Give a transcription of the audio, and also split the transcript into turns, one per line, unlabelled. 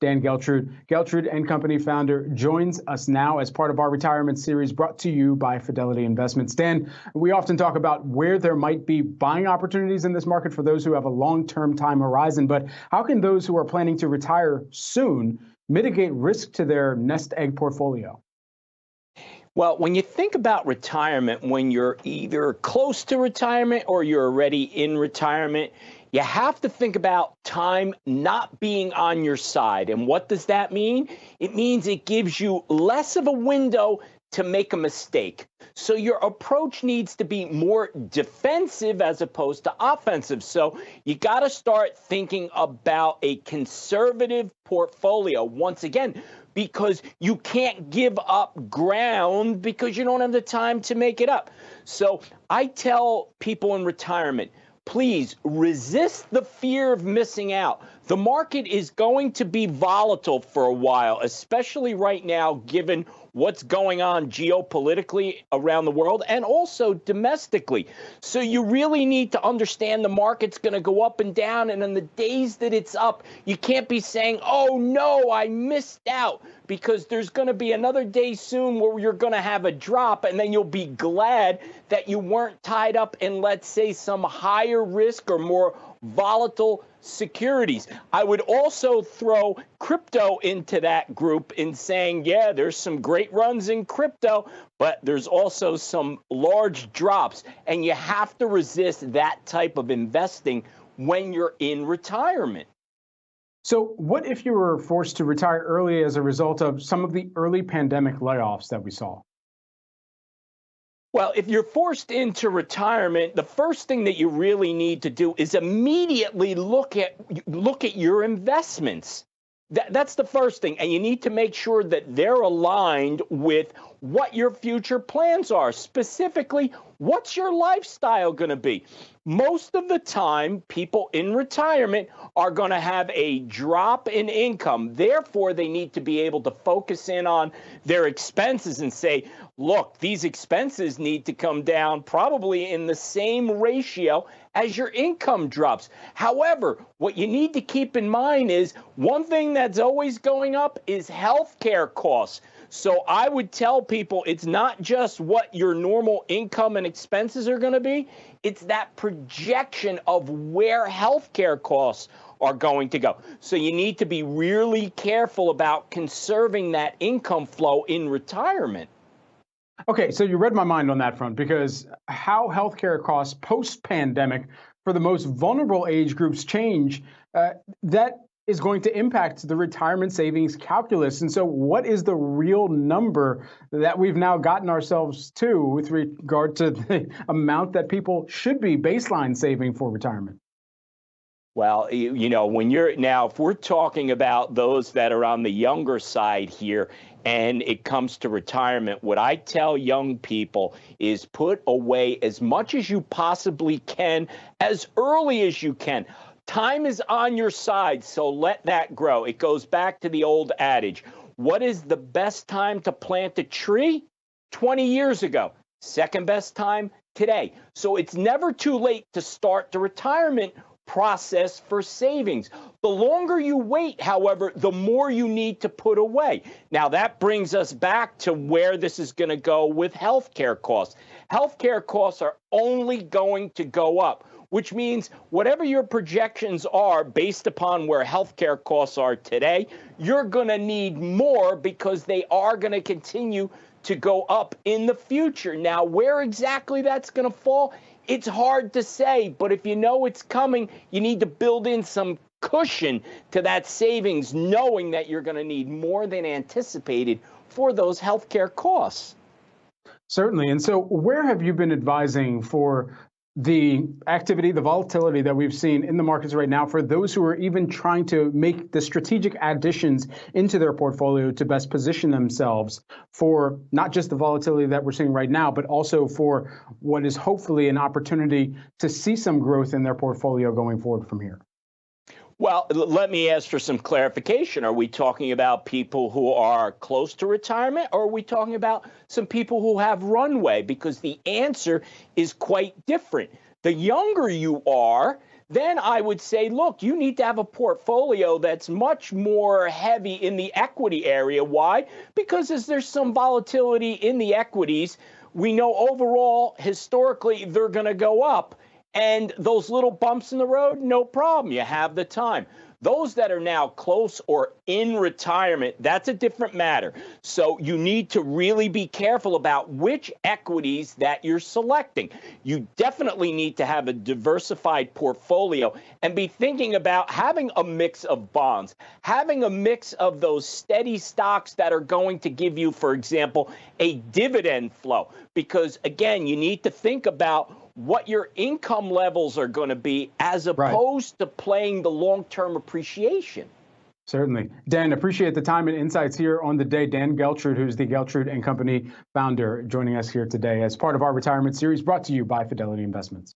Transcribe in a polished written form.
Dan Geltrude, Geltrude and Company founder, joins us now as part of our retirement series brought to you by Fidelity Investments. Dan, we often talk about where there might be buying opportunities in this market for those who have a long-term time horizon, but how can those who are planning to retire soon mitigate risk to their nest egg portfolio?
Well, when you think about retirement, when you're either close to retirement or you're already in retirement, you have to think about time not being on your side. And what does that mean? It means it gives you less of a window to make a mistake. So your approach needs to be more defensive as opposed to offensive. So you got to start thinking about a conservative portfolio once again, because you can't give up ground because you don't have the time to make it up. So I tell people in retirement, please resist the fear of missing out. The market is going to be volatile for a while, especially right now, given what's going on geopolitically around the world and also domestically. So you really need to understand the market's going to go up and down. And on the days that it's up, you can't be saying, oh, no, I missed out, because there's going to be another day soon where you're going to have a drop. And then you'll be glad that you weren't tied up in, let's say, some higher risk or more volatile securities. I would also throw crypto into that group in saying, yeah, there's some great runs in crypto, but there's also some large drops, and you have to resist that type of investing when you're in retirement.
So what if you were forced to retire early as a result of some of the early pandemic layoffs that we saw?
Well, if you're forced into retirement, the first thing that you really need to do is immediately look at your investments. That's the first thing. And you need to make sure that they're aligned with what your future plans are. Specifically, what's your lifestyle going to be? Most of the time, people in retirement are going to have a drop in income. Therefore, they need to be able to focus in on their expenses and say, look, these expenses need to come down probably in the same ratio as your income drops. However, what you need to keep in mind is one thing that's always going up is healthcare costs. So I would tell people it's not just what your normal income and expenses are going to be. It's that projection of where healthcare costs are going to go. So you need to be really careful about conserving that income flow in retirement.
Okay, so you read my mind on that front, because how healthcare costs post-pandemic for the most vulnerable age groups change, that is going to impact the retirement savings calculus. And so what is the real number that we've now gotten ourselves to with regard to the amount that people should be baseline saving for retirement?
Well, when you're now, if we're talking about those that are on the younger side here, and it comes to retirement, what I tell young people is put away as much as you possibly can, as early as you can. Time is on your side, so let that grow. It goes back to the old adage. What is the best time to plant a tree? 20 years ago. Second best time, today. So it's never too late to start the retirement process for savings. The longer you wait, however, the more you need to put away. Now, that brings us back to where this is going to go with healthcare costs. Healthcare costs are only going to go up, which means whatever your projections are based upon where healthcare costs are today, you're going to need more because they are going to continue to go up in the future. Now, where exactly that's going to fall, it's hard to say, but if you know it's coming, you need to build in some cushion to that savings, knowing that you're going to need more than anticipated for those healthcare costs.
Certainly. And so where have you been advising for the activity, the volatility that we've seen in the markets right now for those who are even trying to make the strategic additions into their portfolio to best position themselves for not just the volatility that we're seeing right now, but also for what is hopefully an opportunity to see some growth in their portfolio going forward from here?
Well, let me ask for some clarification. Are we talking about people who are close to retirement, or are we talking about some people who have runway? Because the answer is quite different. The younger you are, then I would say, look, you need to have a portfolio that's much more heavy in the equity area. Why? Because as there's some volatility in the equities, we know overall, historically, they're going to go up. And those little bumps in the road, no problem. You have the time. Those that are now close or in retirement, that's a different matter. So you need to really be careful about which equities that you're selecting. You definitely need to have a diversified portfolio and be thinking about having a mix of bonds, having a mix of those steady stocks that are going to give you, for example, a dividend flow. Because again, you need to think about what your income levels are going to be as opposed to playing the long-term appreciation.
Certainly. Dan, appreciate the time and insights here on the day. Dan Geltrude, who's the Geltrude and Company founder, joining us here today as part of our retirement series brought to you by Fidelity Investments.